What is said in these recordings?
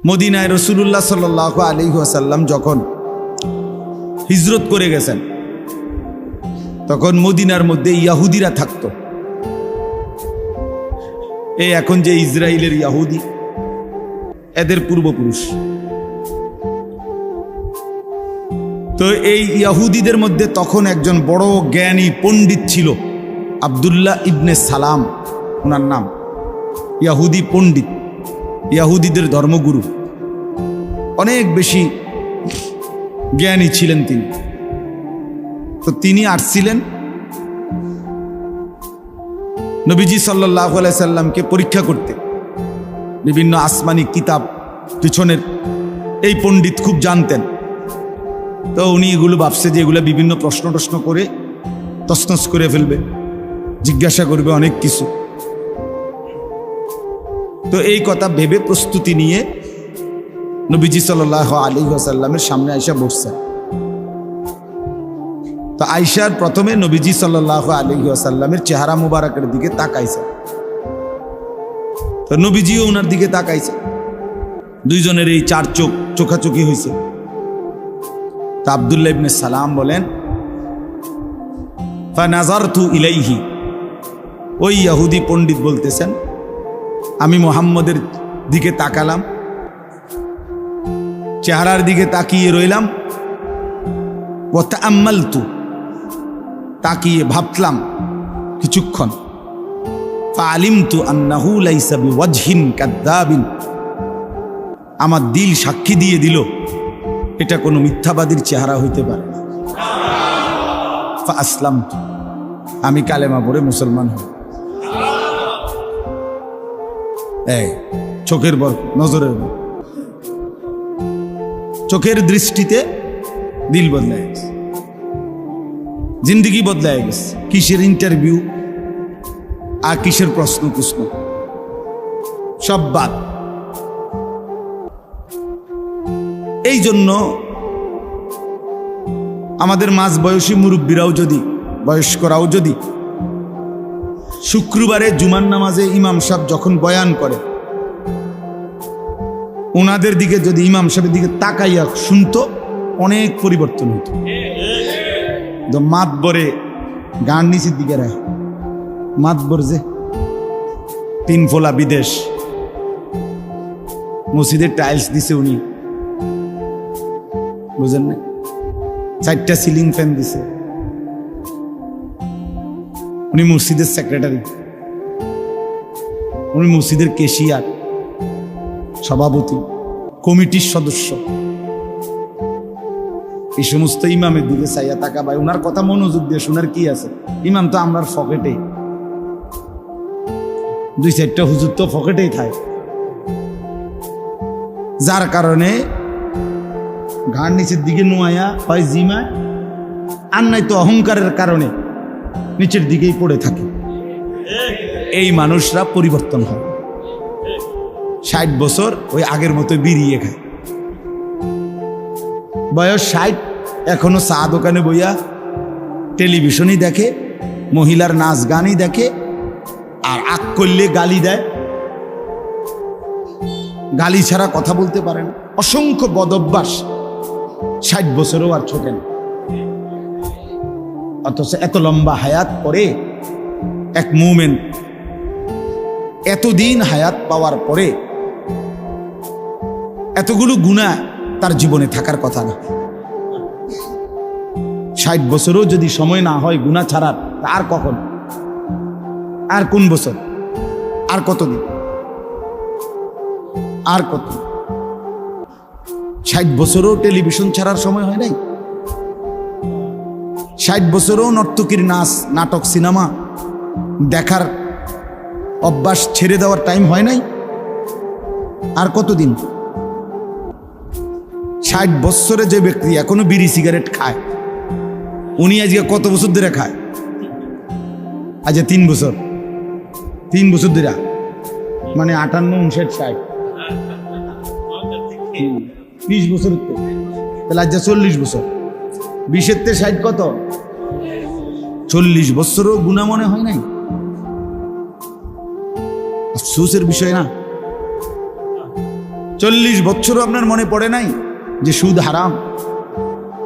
মদিনায় রাসূলুল্লাহ সাল্লাল্লাহু আলাইহি ওয়াসাল্লাম যখন হিজরত করে গেছেন তখন মদিনার মধ্যে ইহুদিরা থাকতো। এই এখন যে ইসরায়েলের ইহুদি, এদের পূর্বপুরুষ। তো এই ইহুদিদের মধ্যে তখন একজন বড় জ্ঞানী পণ্ডিত ছিল, আব্দুল্লাহ ইবনে সালাম ওনার নাম। ইহুদি পণ্ডিত, ইহুদিদের ধর্মগুরু, অনেক বেশি জ্ঞানী ছিলেন তিনি। তো তিনি আসছিলেন নবীজি সাল্লাল্লাহু আলাইহি সাল্লামকে পরীক্ষা করতে, বিভিন্ন আসমানি কিতাব পিছনের। এই পণ্ডিত খুব জানতেন, তো উনি এগুলো ভাবছে যে এগুলো বিভিন্ন প্রশ্ন করে তছনছ করে ফেলবে, জিজ্ঞাসা করবে অনেক কিছু। তো এই কথা ভেবে প্রস্তুতি নিয়ে নবীজি সাল্লাল্লাহু আলাইহি ওয়াসাল্লামের সামনে আয়েশা বসছেন। তো আয়েশার প্রথমে নবীজি সাল্লাল্লাহু আলাইহি ওয়াসাল্লামের চেহারা মুবারকের দিকে তাকাইছে। তো নবীজিও ওনার দিকে তাকাইছে, দুইজনের এই চার চোখ চোখাচোখি হয়েছে। তা আব্দুল্লাহ ইবনে সালাম বলেন, ফানাজারতু ইলাইহি, ওই ইহুদি পণ্ডিত বলতেছেন, আমি মুহাম্মদের দিকে তাকালাম, চেহারার দিকে তাকিয়ে রইলাম। ওয়া তাআম্মালতু, তাকিয়ে ভাবলাম কিছুক্ষণ। ফাআলিমতু আন্নাহু লাইসা বিওয়াজহিন কাযাবিন, আমার দিল সাক্ষী দিয়ে দিল এটা কোনো মিথ্যাবাদীর চেহারা হইতে পারে না। ফাআসলামতু, আমি কালেমা পড়ে মুসলমান হই। এই চোখের বর, নজরের বর, চোখের দৃষ্টিতে দিল বদলায় গেছে, জিন্দগি বদলায় গেছে। কিসের ইন্টারভিউ আর কিসের প্রশ্ন সব বাদ। এই জন্য আমাদের মাঝ বয়সী মুরব্বীরাও যদি, বয়স্করাও যদি শুক্রবারে জুমার নামাজে ইমাম সাহেব যখন বয়ান করে, ওনাদের দিকে যদি ইমাম সাহেবের দিকে তাকাইয়া শুনতো, অনেক পরিবর্তন হতো। মাতবরে গান নিচের দিকে রায়, মাতবর যে তিন ফোলা বিদেশ, মসজিদের টাইলস দিছে উনি, বুঝেন না, 4টা সিলিং ফ্যান দিছে উনি, মসজিদের সেক্রেটারি, উনি মসজিদের কেশিয়ার, সভাপতি, কমিটির সদস্য। এই সমস্ত ইমামের দিকে চাইয়া তাকা ভাই, ওনার কথা মনোযোগ দিয়ে শোনার কি আছে? ইমাম তো আমরার পকেটে, 2-4টা হুজুর তো পকেটেই থাকে, যার কারণে ঘাড় নিচের দিকে নোয়ায়া হয় জিমায়, আর নাই তো অহংকারের কারণে নিচের দিকেই পড়ে থাকে। এই মানুষরা পরিবর্তন হয়, 60 বছর ওই আগের মতো বিড়িয়ে খায়, বয়স 60, এখনো চা দোকানে বইয়া টেলিভিশনই দেখে, মহিলার নাচ গানই দেখে, আর আগ করলে গালি দেয়, গালি ছাড়া কথা বলতে পারে না। অসংখ্য বদভ্যাস, 60 বছরও আর ছোটে না। অথচ এত লম্বা হায়াত পরে এক মুমিন, এতদিন হায়াত পাওয়ার পরে এতগুলো গুনাহ তার জীবনে থাকার কথা না। 60 বছরও যদি সময় না হয় গুনাহ ছাড়ার, আর কখন, আর কোন বছর, আর কতদিন, আর কত? 60 বছরও টেলিভিশন ছাড়ার সময় হয় নাই, 60 বছরও নর্তকীর নাচ, নাটক, সিনেমা দেখার অভ্যাস ছেড়ে দেওয়ার টাইম হয় নাই, আর কতদিন? 60 বছরে যে ব্যক্তি এখনো বিড়ি সিগারেট খায়, উনি আজকে কত বছর ধরে খায়? আজ 3 বছর, 3 বছর ধরে, মানে 58, 59, 60, 20 বছর, তাহলে আজ 40 বছর, 20-এর থেকে 60 কত? 40 বছরও গুনাহ মনে হয় নাই। আফসোসের বিষয় না? 40 বছরও আপনার মনে পড়ে নাই যে সুদ হারাম,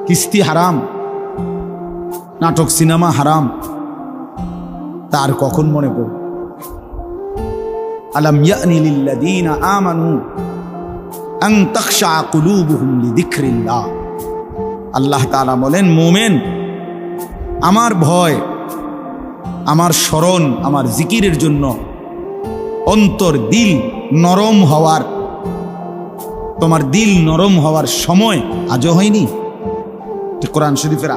কিস্তি হারাম, নাটক সিনেমা হারাম? তার কখন মনে পড়ে? আলাম ইয়ানি লিল্লাযীনা আমানু আন তাখশা কুলুবুহুম লিযিকরিল্লাহ। আল্লাহ তাআলা বলেন, মুমিন, আমার ভয়, আমার স্মরণ, আমার জিকিরের জন্য অন্তর, দিল নরম হওয়ার, তোমার দিল নরম হওয়ার সময় আজও হয়নি? কোরআন শরীফের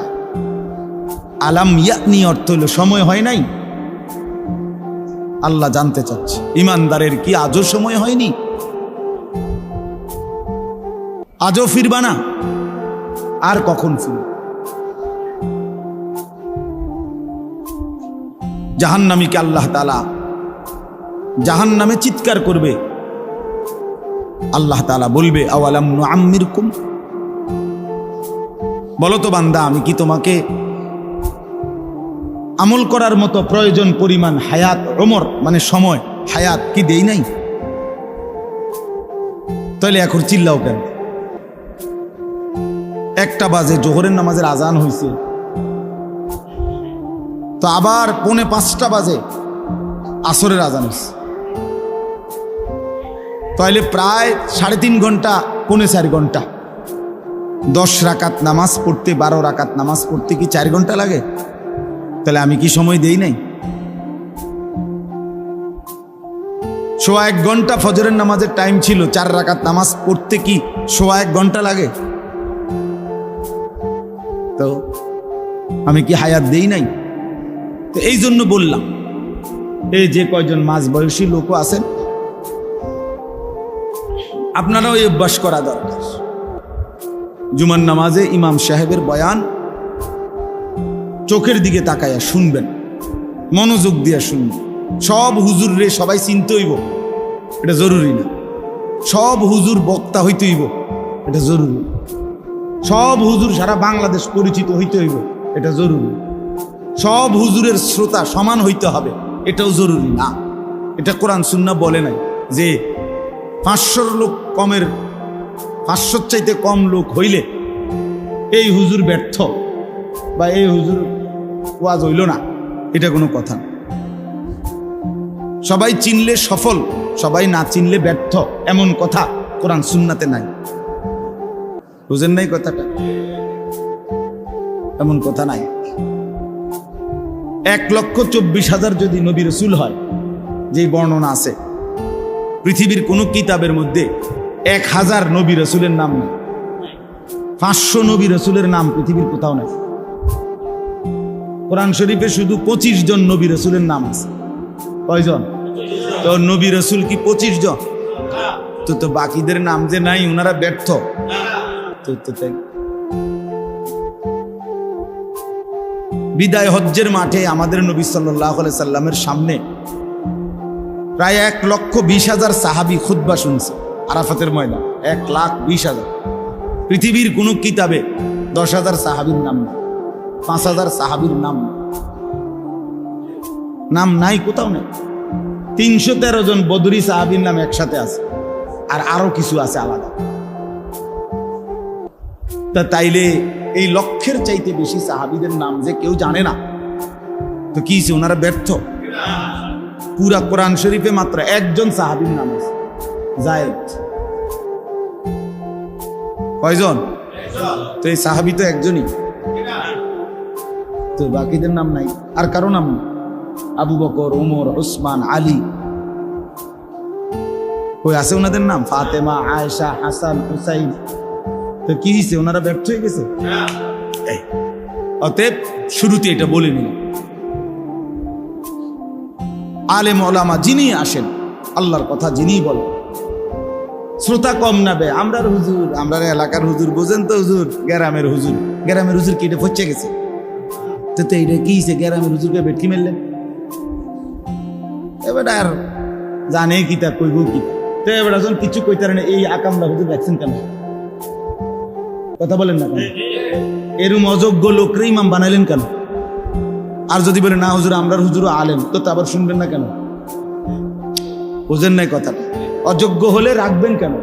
আলাম ইয়ানি অর্থ হইল সময় হয় নাই। আল্লাহ জানতে চাচ্ছে ইমানদারের কি আজও সময় হয়নি? আজও ফিরবা না? আর কখন ফিরবে? জাহান্নামীকে আল্লাহ তাআলা জাহান্নামে চিৎকার করবে। আল্লাহ তাআলা বলবে, আওয়ালাম নুআম্মিরকুম, বলো তো বান্দা, আমি কি তোমাকে আমল করার মতো প্রয়োজন পরিমাণ হায়াত, ওমর মানে সময়, হায়াত কি দেই নাই? তাহলে এখন চিল্লাও কেন? 1টা বাজে জোহরের নামাজের আজান হয়েছে, তো আবার 4:45 বাজে আসরের আজান হয়েছে, তাহলে প্রায় 3.5 ঘন্টা, 4.25 ঘন্টা। 10 রাকাত নামাজ পড়তে, 12 রাকাত নামাজ পড়তে কি 4 ঘন্টা লাগে? তাহলে আমি কি সময় দেই নাই? 1.25 ঘন্টা ফজরের নামাজের টাইম ছিল, 4 রাকাত নামাজ পড়তে কি 1.25 ঘন্টা লাগে? তো আমি কি হায়াত দেই নাই? তো এই জন্য বললাম, এই যে কয়জন মাঝ বয়সী লোকও আছেন, আপনারাও এই অভ্যাস করা দরকার। জুমার নামাজে ইমাম সাহেবের বয়ান চোখের দিকে তাকাইয়া শুনবেন, মনোযোগ দিয়ে শুনবেন। সব হুজুর রে সবাই চিনতে হইব, এটা জরুরি না। সব হুজুর বক্তা হইতে হইব, এটা জরুরি। সব হুজুর সারা বাংলাদেশ পরিচিত হইতে হইব, এটা জরুরি। সব হুজুরের শ্রোতা সমান হইতে হবে, এটাও জরুরি না। এটা কোরআন সুন্নাহ বলে নাই যে 500 লোক কমের, 500 চাইতে কম লোক হইলে এই হুজুর ব্যর্থ বা এই হুজুর ওয়াজ হইল না, এটা কোনো কথা না। সবাই চিনলে সফল, সবাই না চিনলে ব্যর্থ, এমন কথা কোরআন সুন্নাতে নাই। বুঝেন নাই কথাটা? এমন কথা নাই। 1,24,000 যদি নবী রাসূল হয়, যেই বর্ণনা আছে, পৃথিবীর কোন কিতাবের মধ্যে 1000 নবী রাসূলের নাম নেই। 500 নবী রাসূলের নাম পৃথিবীর কোথাও নেই। কোরআন শরীফে শুধু 25 জন নবী রাসূলের নাম আছে। কয়জন? তো নবী রাসূল কি 25 জন? তো বাকিদের নাম যে নাই, ওনারা ব্যর্থ। তো তাই বিদায় হজ্জের মাঠে আমাদের নবী সাল্লাল্লাহু আলাইহি সাল্লামের সামনে প্রায় 1,20,000 সাহাবী খুতবা শুনছে আরাফাতের ময়দান। 1,20,000। পৃথিবীর কোন কিতাবে 10,000 সাহাবীর নাম নেই, 5,000 সাহাবীর নাম নাই, কোথাও নেই। 313 জন বদরি সাহাবীর নাম একসাথে আছে, আর আরো কিছু আছে আলাদা। তা তাইলে এই লক্ষের চাইতে বেশি সাহাবীদের নাম যে কেউ জানে না, তো কি ওনারা ব্যর্থ? পুরা কোরআন শরীফে মাত্র 1 জন সাহাবীর নাম আছে, যায়েদ। কয়জন? তো এই সাহাবী তো একজনই, তো বাকিদের নাম নাই, আর কারো নাম নেই। আবু বকর, ওমর, ওসমান, আলী, কই আছে ওনাদের নাম? ফাতেমা, আয়েশা, হাসান, হুসাইন। তো কি হয়েছে? ওনারা ব্যর্থ হয়ে গেছে? অতএব শুরুতে এটা বলে নিন, আলেম ওলামা যিনি আসেন, আল্লাহর কথা যিনি বলেন, শ্রোতা কম নাবে। আমরার হুজুর, আমরা এলাকার হুজুর, বোঝেন তো হুজুর, গ্রামের হুজুর। গ্রামের হুজুর কি এটা ফচ্ছে গেছে? তো এটা কি হয়েছে? গ্রামের হুজুরকে বেটকি মেললেন, এবার আর জানে কিতা কইব কি। তো এবার যখন কিছু কইতার না, এই আকামরা হুজুর দেখছেন কেন? কথা বলেন না কেন? এরম অযোগ্য লোকরে ইমাম বানাইলেন কেন? আর যদি বলে না হুজুর আমরার হুজুরও আলেম, তো আবার শুনবেন না কেন? বুঝেন নাই কথাটা? অযোগ্য হলে রাখবেন কেন?